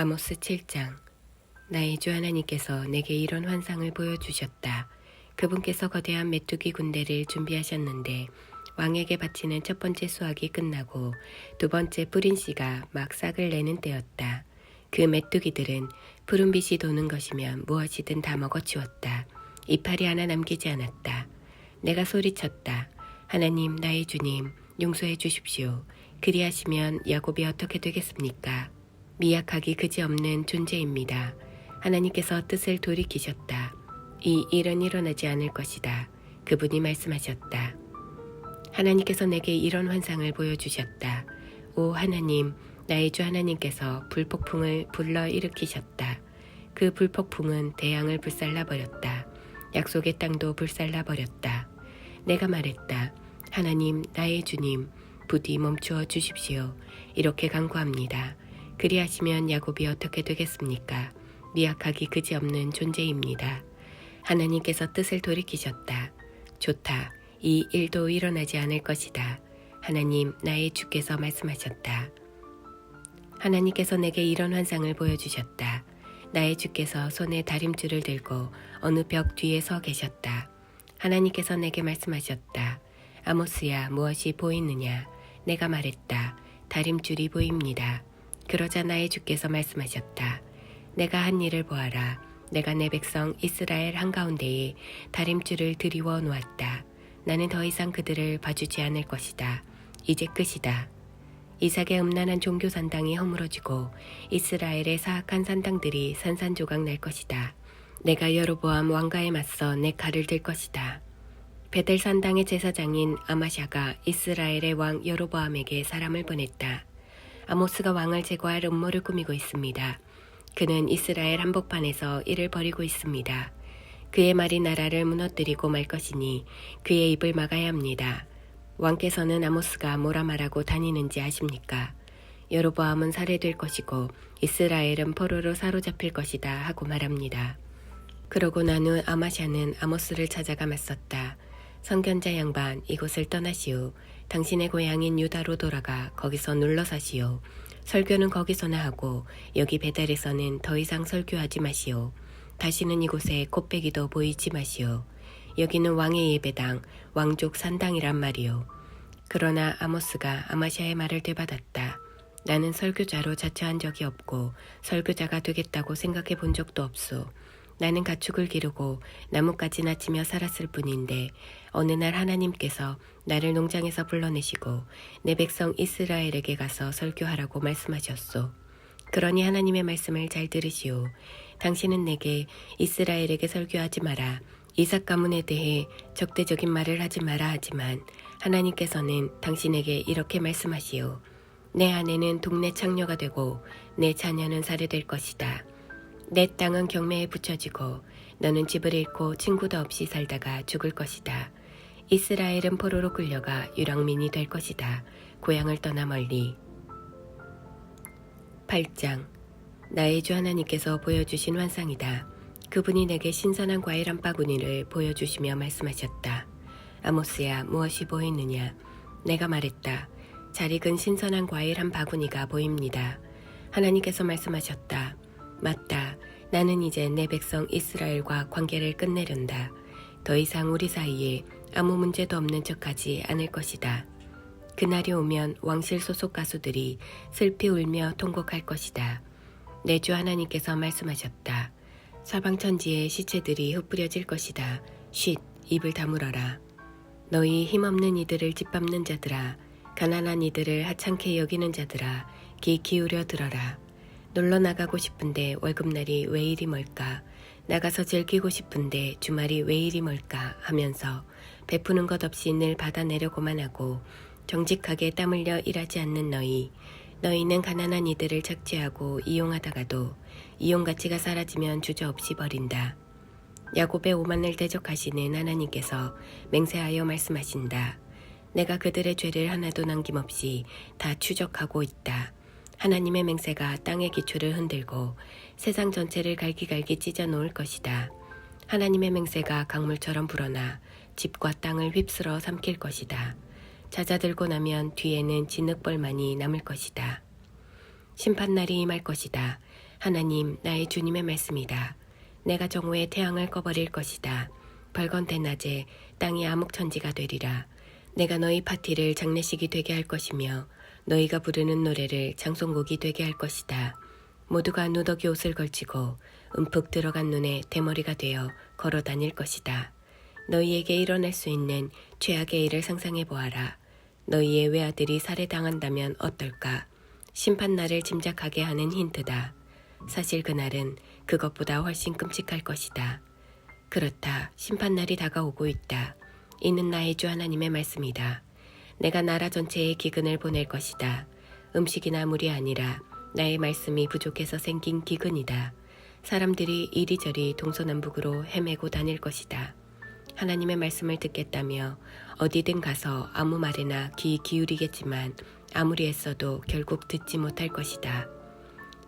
아모스 7장. 나의 주 하나님께서 내게 이런 환상을 보여주셨다. 그분께서 거대한 메뚜기 군대를 준비하셨는데 왕에게 바치는 첫 번째 수확이 끝나고 두 번째 뿌린 씨가 막 싹을 내는 때였다. 그 메뚜기들은 푸른 빛이 도는 것이면 무엇이든 다 먹어치웠다. 이파리 하나 남기지 않았다. 내가 소리쳤다. 하나님, 나의 주님, 용서해 주십시오. 그리하시면 야곱이 어떻게 되겠습니까? 미약하기 그지없는 존재입니다. 하나님께서 뜻을 돌이키셨다. 이 일은 일어나지 않을 것이다. 그분이 말씀하셨다. 하나님께서 내게 이런 환상을 보여주셨다. 오 하나님, 나의 주 하나님께서 불폭풍을 불러일으키셨다. 그 불폭풍은 대양을 불살라버렸다. 약속의 땅도 불살라버렸다. 내가 말했다. 하나님, 나의 주님, 부디 멈추어 주십시오. 이렇게 간구합니다. 그리하시면 야곱이 어떻게 되겠습니까? 미약하기 그지없는 존재입니다. 하나님께서 뜻을 돌이키셨다. 좋다. 이 일도 일어나지 않을 것이다. 하나님, 나의 주께서 말씀하셨다. 하나님께서 내게 이런 환상을 보여주셨다. 나의 주께서 손에 다림줄을 들고 어느 벽 뒤에 서 계셨다. 하나님께서 내게 말씀하셨다. 아모스야, 무엇이 보이느냐? 내가 말했다. 다림줄이 보입니다. 그러자 나의 주께서 말씀하셨다. 내가 한 일을 보아라. 내가 내 백성 이스라엘 한가운데에 다림줄을 들이워 놓았다. 나는 더 이상 그들을 봐주지 않을 것이다. 이제 끝이다. 이삭의 음란한 종교 산당이 허물어지고 이스라엘의 사악한 산당들이 산산조각 날 것이다. 내가 여로보암 왕가에 맞서 내 칼을 들 것이다. 베델 산당의 제사장인 아마샤가 이스라엘의 왕 여로보암에게 사람을 보냈다. 아모스가 왕을 제거할 음모를 꾸미고 있습니다. 그는 이스라엘 한복판에서 일을 벌이고 있습니다. 그의 말이 나라를 무너뜨리고 말 것이니 그의 입을 막아야 합니다. 왕께서는 아모스가 뭐라 말하고 다니는지 아십니까? 여로보암은 살해될 것이고 이스라엘은 포로로 사로잡힐 것이다 하고 말합니다. 그러고 난 후 아마샤는 아모스를 찾아가 맞섰다. 선견자 양반, 이곳을 떠나시오. 당신의 고향인 유다로 돌아가 거기서 눌러 사시오. 설교는 거기서나 하고 여기 베델에서는 더 이상 설교하지 마시오. 다시는 이곳에 콧배기도 보이지 마시오. 여기는 왕의 예배당, 왕족 산당이란 말이오. 그러나 아모스가 아마샤의 말을 되받았다. 나는 설교자로 자처한 적이 없고 설교자가 되겠다고 생각해 본 적도 없소. 나는 가축을 기르고 나뭇가지나 치며 살았을 뿐인데 어느 날 하나님께서 나를 농장에서 불러내시고 내 백성 이스라엘에게 가서 설교하라고 말씀하셨소. 그러니 하나님의 말씀을 잘 들으시오. 당신은 내게 이스라엘에게 설교하지 마라. 이삭 가문에 대해 적대적인 말을 하지 마라 하지만 하나님께서는 당신에게 이렇게 말씀하시오. 내 아내는 동네 창녀가 되고 내 자녀는 살해될 것이다. 내 땅은 경매에 붙여지고 너는 집을 잃고 친구도 없이 살다가 죽을 것이다. 이스라엘은 포로로 끌려가 유랑민이 될 것이다. 고향을 떠나 멀리. 8장. 나의 주 하나님께서 보여주신 환상이다. 그분이 내게 신선한 과일 한 바구니를 보여주시며 말씀하셨다. 아모스야, 무엇이 보이느냐? 내가 말했다. 잘 익은 신선한 과일 한 바구니가 보입니다. 하나님께서 말씀하셨다. 맞다. 나는 이제 내 백성 이스라엘과 관계를 끝내련다. 더 이상 우리 사이에 아무 문제도 없는 척하지 않을 것이다. 그날이 오면 왕실 소속 가수들이 슬피 울며 통곡할 것이다. 내 주 하나님께서 말씀하셨다. 사방천지의 시체들이 흩뿌려질 것이다. 쉿, 입을 다물어라. 너희 힘없는 이들을 짓밟는 자들아, 가난한 이들을 하찮게 여기는 자들아, 귀 기울여 들어라. 놀러 나가고 싶은데 월급날이 왜 이리 멀까? 나가서 즐기고 싶은데 주말이 왜 이리 멀까? 하면서 베푸는 것 없이 늘 받아내려고만 하고 정직하게 땀 흘려 일하지 않는 너희는 가난한 이들을 착취하고 이용하다가도 이용 가치가 사라지면 주저없이 버린다. 야곱의 오만을 대적하시는 하나님께서 맹세하여 말씀하신다. 내가 그들의 죄를 하나도 남김없이 다 추적하고 있다. 하나님의 맹세가 땅의 기초를 흔들고 세상 전체를 갈기갈기 찢어 놓을 것이다. 하나님의 맹세가 강물처럼 불어나 집과 땅을 휩쓸어 삼킬 것이다. 잦아들고 나면 뒤에는 진흙벌만이 남을 것이다. 심판날이 임할 것이다. 하나님, 나의 주님의 말씀이다. 내가 정오에 태양을 꺼버릴 것이다. 벌건 대낮에 땅이 암흑천지가 되리라. 내가 너희 파티를 장례식이 되게 할 것이며 너희가 부르는 노래를 장송곡이 되게 할 것이다. 모두가 누더기 옷을 걸치고 움푹 들어간 눈에 대머리가 되어 걸어 다닐 것이다. 너희에게 일어날 수 있는 최악의 일을 상상해 보아라. 너희의 외아들이 살해당한다면 어떨까? 심판날을 짐작하게 하는 힌트다. 사실 그날은 그것보다 훨씬 끔찍할 것이다. 그렇다. 심판날이 다가오고 있다. 이는 나의 주 하나님의 말씀이다. 내가 나라 전체에 기근을 보낼 것이다. 음식이나 물이 아니라 나의 말씀이 부족해서 생긴 기근이다. 사람들이 이리저리 동서남북으로 헤매고 다닐 것이다. 하나님의 말씀을 듣겠다며 어디든 가서 아무 말에나 귀 기울이겠지만 아무리 애써도 결국 듣지 못할 것이다.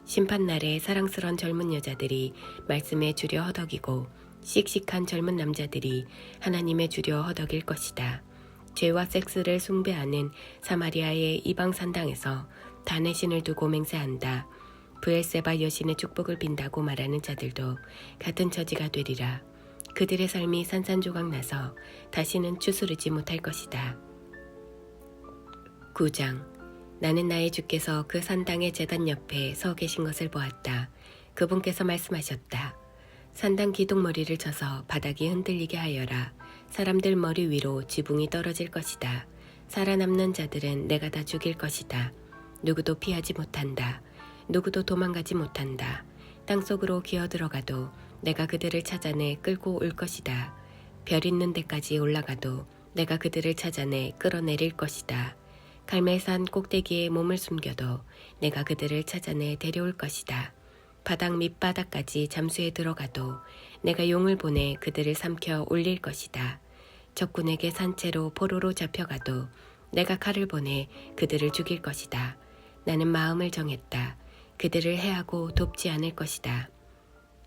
심판날에 사랑스런 젊은 여자들이 말씀에 주려 허덕이고 씩씩한 젊은 남자들이 하나님의 주려 허덕일 것이다. 죄와 섹스를 숭배하는 사마리아의 이방 산당에서 단의 신을 두고 맹세한다. 브엘세바 여신의 축복을 빈다고 말하는 자들도 같은 처지가 되리라. 그들의 삶이 산산조각 나서 다시는 추스르지 못할 것이다. 9장. 나는 나의 주께서 그 산당의 제단 옆에 서 계신 것을 보았다. 그분께서 말씀하셨다. 산당 기둥머리를 쳐서 바닥이 흔들리게 하여라. 사람들 머리 위로 지붕이 떨어질 것이다. 살아남는 자들은 내가 다 죽일 것이다. 누구도 피하지 못한다. 누구도 도망가지 못한다. 땅속으로 기어들어가도 내가 그들을 찾아내 끌고 올 것이다. 별 있는 데까지 올라가도 내가 그들을 찾아내 끌어내릴 것이다. 갈멜산 꼭대기에 몸을 숨겨도 내가 그들을 찾아내 데려올 것이다. 바닥 밑바닥까지 잠수해 들어가도 내가 용을 보내 그들을 삼켜 올릴 것이다. 적군에게 산채로 포로로 잡혀가도 내가 칼을 보내 그들을 죽일 것이다. 나는 마음을 정했다. 그들을 해하고 돕지 않을 것이다.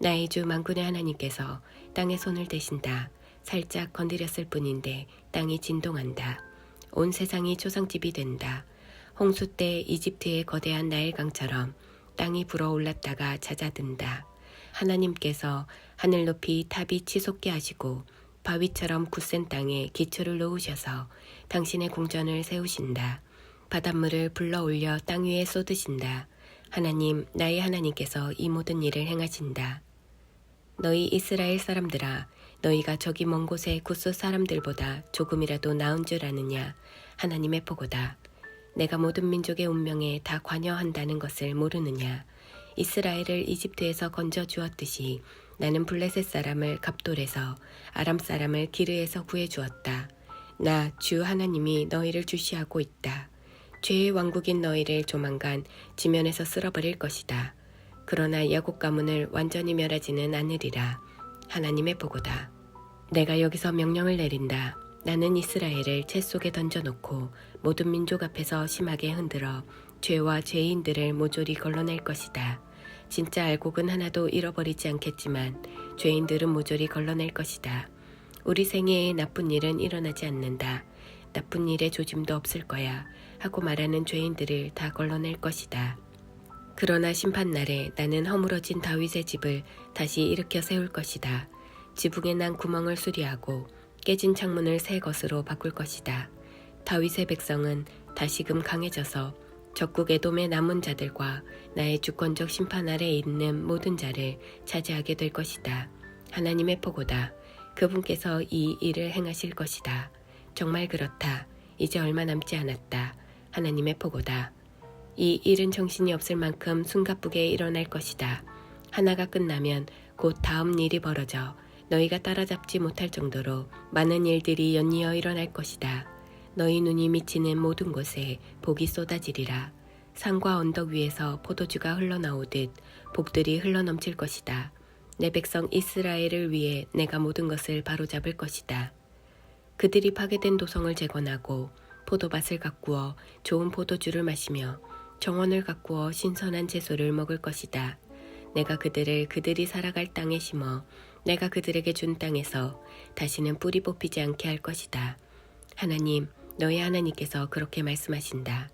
나의 주 만군의 하나님께서 땅에 손을 대신다. 살짝 건드렸을 뿐인데 땅이 진동한다. 온 세상이 초상집이 된다. 홍수 때 이집트의 거대한 나일강처럼 땅이 불어올랐다가 잦아든다. 하나님께서 하늘 높이 탑이 치솟게 하시고 바위처럼 굳센 땅에 기초를 놓으셔서 당신의 궁전을 세우신다. 바닷물을 불러올려 땅 위에 쏟으신다. 하나님, 나의 하나님께서 이 모든 일을 행하신다. 너희 이스라엘 사람들아, 너희가 저기 먼 곳의 구스 사람들보다 조금이라도 나은 줄 아느냐? 하나님의 보고다. 내가 모든 민족의 운명에 다 관여한다는 것을 모르느냐? 이스라엘을 이집트에서 건져 주었듯이 나는 블레셋 사람을 갑돌에서 아람 사람을 기르에서 구해 주었다. 나 주 하나님이 너희를 주시하고 있다. 죄의 왕국인 너희를 조만간 지면에서 쓸어버릴 것이다. 그러나 야곱 가문을 완전히 멸하지는 않으리라. 하나님의 보고다. 내가 여기서 명령을 내린다. 나는 이스라엘을 채 속에 던져놓고 모든 민족 앞에서 심하게 흔들어 죄와 죄인들을 모조리 걸러낼 것이다. 진짜 알곡은 하나도 잃어버리지 않겠지만 죄인들은 모조리 걸러낼 것이다. 우리 생애에 나쁜 일은 일어나지 않는다. 나쁜 일에 조짐도 없을 거야 하고 말하는 죄인들을 다 걸러낼 것이다. 그러나 심판날에 나는 허물어진 다윗의 집을 다시 일으켜 세울 것이다. 지붕에 난 구멍을 수리하고 깨진 창문을 새 것으로 바꿀 것이다. 다윗의 백성은 다시금 강해져서 적국 에돔의 남은 자들과 나의 주권적 심판 아래 있는 모든 자를 차지하게 될 것이다. 하나님의 보고다. 그분께서 이 일을 행하실 것이다. 정말 그렇다. 이제 얼마 남지 않았다. 하나님의 보고다. 이 일은 정신이 없을 만큼 숨가쁘게 일어날 것이다. 하나가 끝나면 곧 다음 일이 벌어져 너희가 따라잡지 못할 정도로 많은 일들이 연이어 일어날 것이다. 너희 눈이 미치는 모든 곳에 복이 쏟아지리라. 산과 언덕 위에서 포도주가 흘러나오듯 복들이 흘러넘칠 것이다. 내 백성 이스라엘을 위해 내가 모든 것을 바로잡을 것이다. 그들이 파괴된 도성을 재건하고 포도밭을 가꾸어 좋은 포도주를 마시며 정원을 가꾸어 신선한 채소를 먹을 것이다. 내가 그들을 그들이 살아갈 땅에 심어 내가 그들에게 준 땅에서 다시는 뿌리 뽑히지 않게 할 것이다. 하나님, 너희 하나님께서 그렇게 말씀하신다.